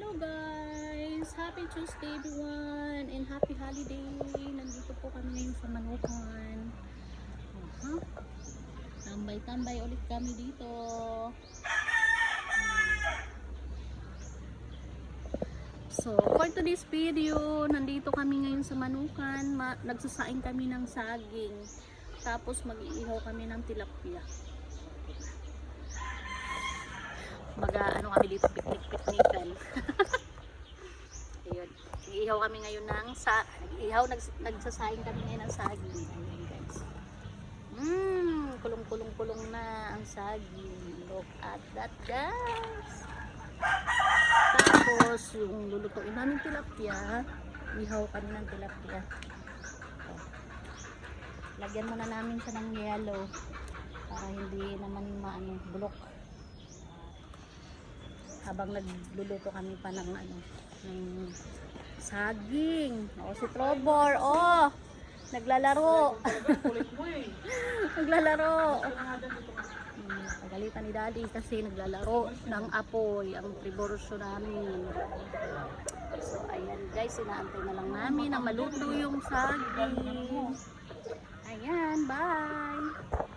Hello guys! Happy Tuesday everyone and happy holiday! Nandito po kami ngayon sa Manukan. Tambay-tambay ulit kami dito. So, for today's video, nandito kami ngayon sa Manukan. Nagsasaing kami ng saging. Tapos mag-iihaw kami ng tilapia. Ano kami dito, picnic-picnican. Ayun. Nag-iihaw kami ngayon ng nagsasaing kami ngayon ng saging. Ayun guys. Kulong-kulong-kulong na ang saging. Look at that guys. Tapos yung lulutuin namin tilapia, ihaw kami ng tilapia. So, lagyan muna namin siya ng yellow para hindi naman bulok. Habang nagluluto kami pa ng ng saging. Si Trobor, naglalaro. Naglalaro. Pagalitan ni Daddy kasi naglalaro ng apoy ang triborso namin. So ayan guys, inaantay na lang namin na maluto yung saging. Ayan, bye.